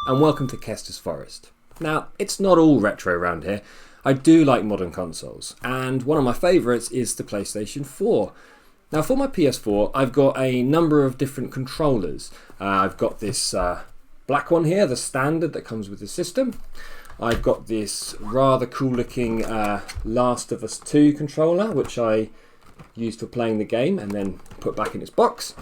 and welcome to Kester's Forest. Now, it's not all retro around here. I do like modern consoles, and one of my favourites is the PlayStation 4. Now, for my PS4, I've got a number of different controllers. I've got this black one here, the standard that comes with the system. I've got this rather cool looking Last of Us 2 controller, which I used for playing the game and then put back in its box.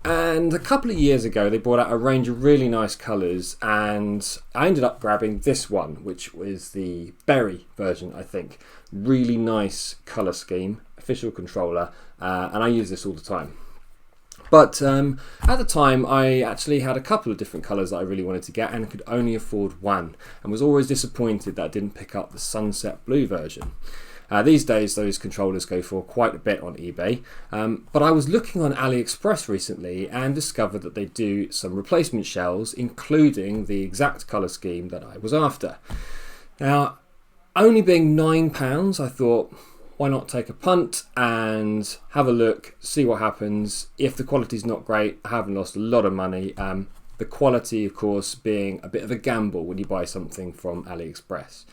And a couple of years ago they brought out a range of really nice colours, and I ended up grabbing this one, which was the berry version, I think. Really nice colour scheme, official controller, and I use this all the time. But at the time I actually had a couple of different colours that I really wanted to get and could only afford one, and was always disappointed that I didn't pick up the sunset blue version. These days those controllers go for quite a bit on eBay, but I was looking on AliExpress recently and discovered that they do some replacement shells including the exact colour scheme that I was after. Now, only being £9, I thought, why not take a punt and have a look, see what happens. If the quality's not great, I haven't lost a lot of money. The quality, of course, being a bit of a gamble when you buy something from AliExpress.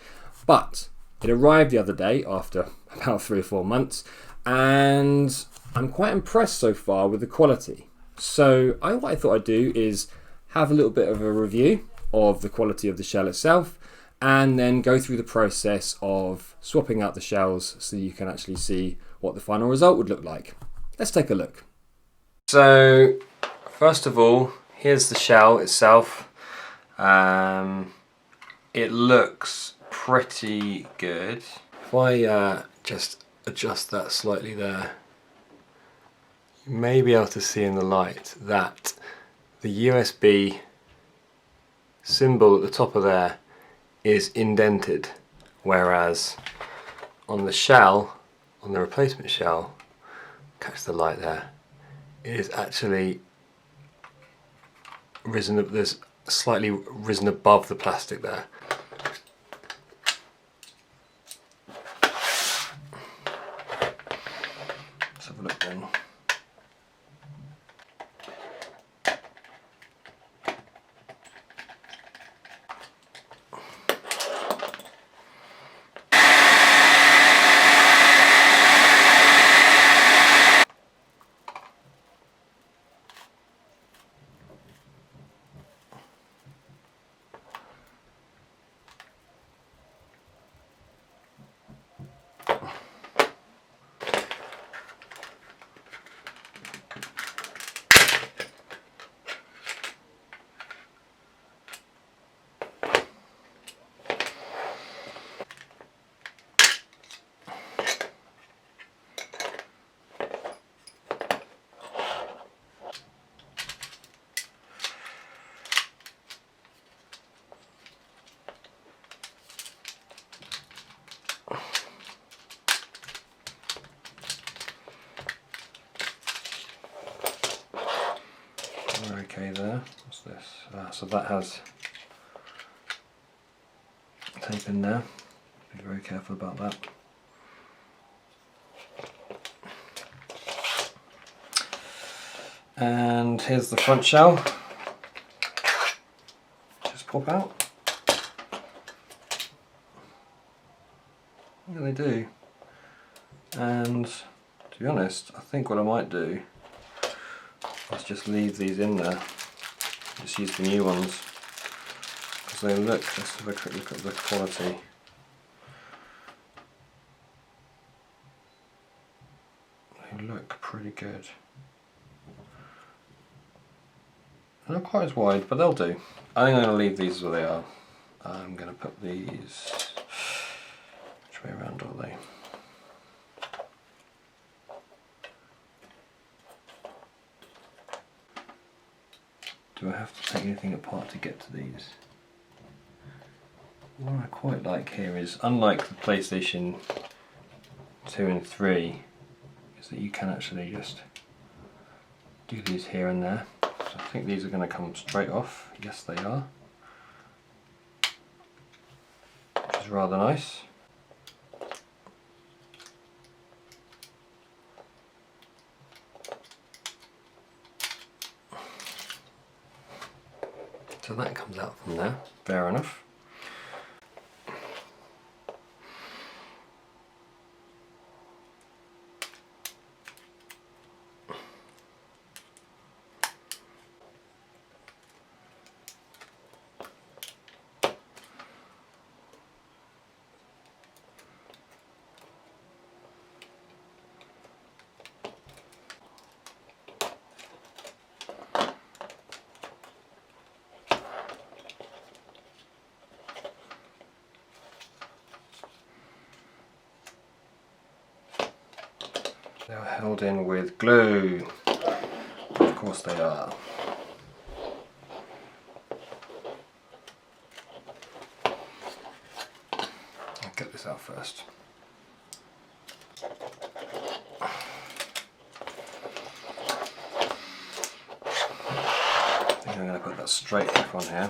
But it arrived the other day after about 3 or 4 months, and I'm quite impressed so far with the quality. So what I thought I'd do is have a little bit of a review of the quality of the shell itself, and then go through the process of swapping out the shells so you can actually see what the final result would look like. Let's take a look. So first of all, here's the shell itself. It looks pretty good. If I just adjust that slightly there, you may be able to see in the light that the USB symbol at the top of there is indented, whereas on the shell, on the replacement shell, catch the light there, it is actually risen up, there's slightly risen above the plastic there. Let's have a look then. Okay there, what's this? So that has tape in there, be very careful about that. And here's the front shell, just pop out. Yeah, they do. And to be honest, I think what I might do, let's just leave these in there, just use the new ones, because they look, let's have a quick look at the quality. They look pretty good. They're not quite as wide, but they'll do. I think I'm going to leave these where they are. I'm going to put these, which way around are they? Do I have to take anything apart to get to these? What I quite like here is, unlike the PlayStation 2 and 3, is that you can actually just do these here and there. So I think these are going to come straight off. Yes, they are. Which is rather nice. So that comes out from there, fair enough. They're held in with glue. Of course they are. I'll get this out first. I think I'm going to put that straight back on here.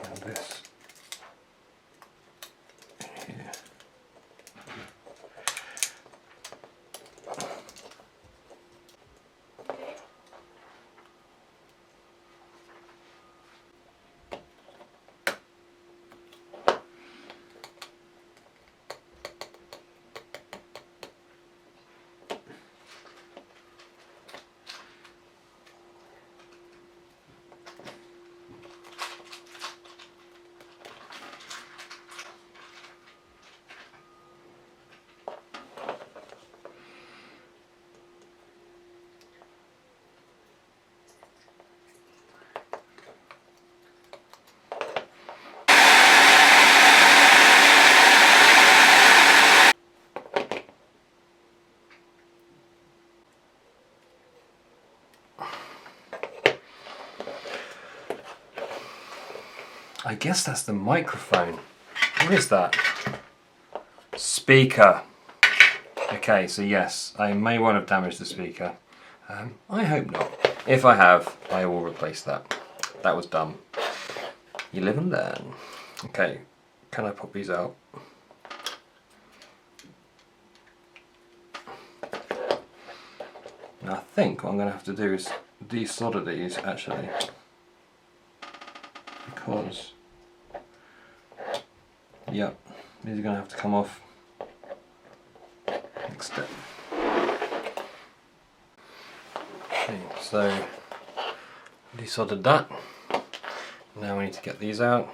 And this here. I guess that's the microphone. What is that? Speaker. Okay, so yes, I may well have damaged the speaker. I hope not. If I have, I will replace that. That was dumb. You live and learn. Okay, can I pop these out? Now I think what I'm going to have to do is desolder these actually. Because, yep, these are going to have to come off. Next step. Okay, so desoldered that. Now we need to get these out.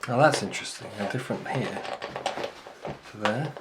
Now that's interesting, they're different here to there.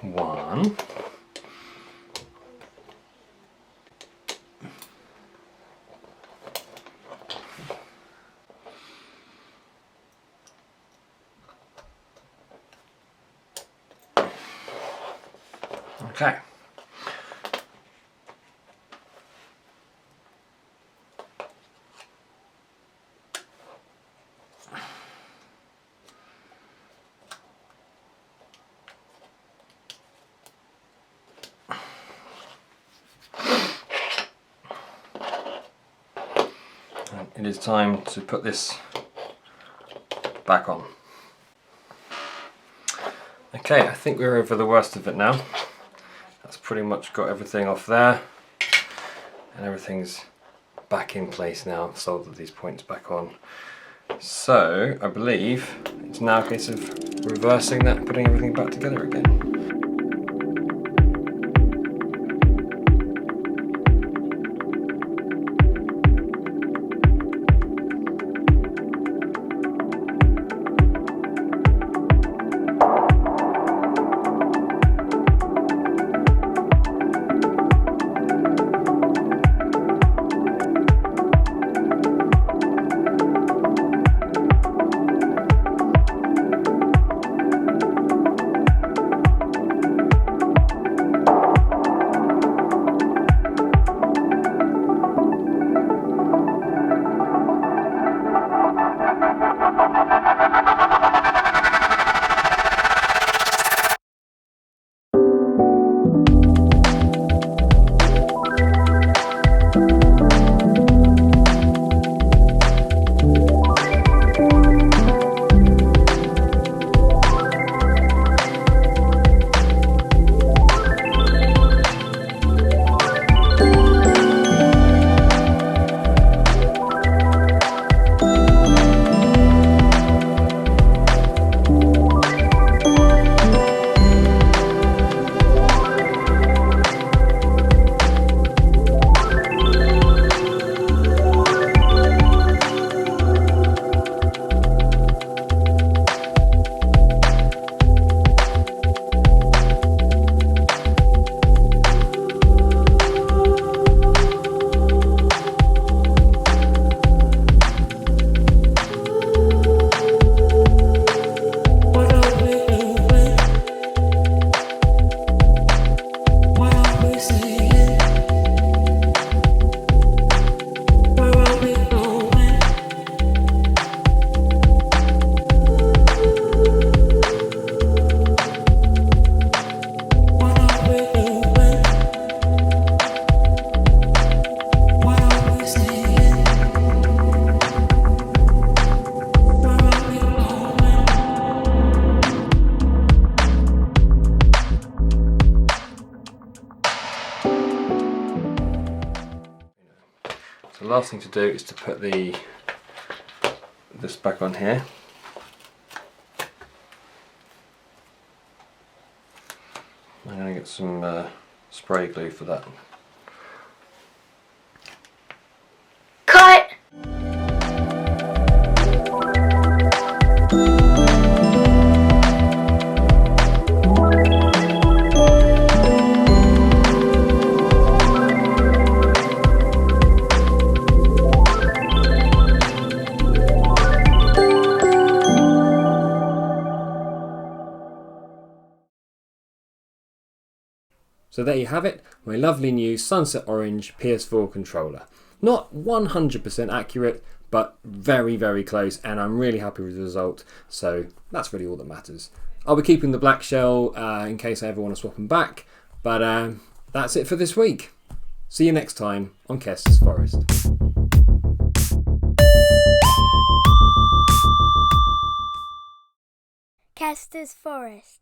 One. Okay. It is time to put this back on. Okay, I think we're over the worst of it now. That's pretty much got everything off there, and everything's back in place now. I've soldered these points back on. So I believe it's now a case of reversing that and putting everything back together again. So the last thing to do is to put this back on here. I'm going to get some spray glue for that. Cut! So there you have it, my lovely new sunset orange PS4 controller. Not 100% accurate, but very, very close, and I'm really happy with the result, so that's really all that matters. I'll be keeping the black shell in case I ever want to swap them back, but that's it for this week. See you next time on Kester's Forest. Kester's Forest.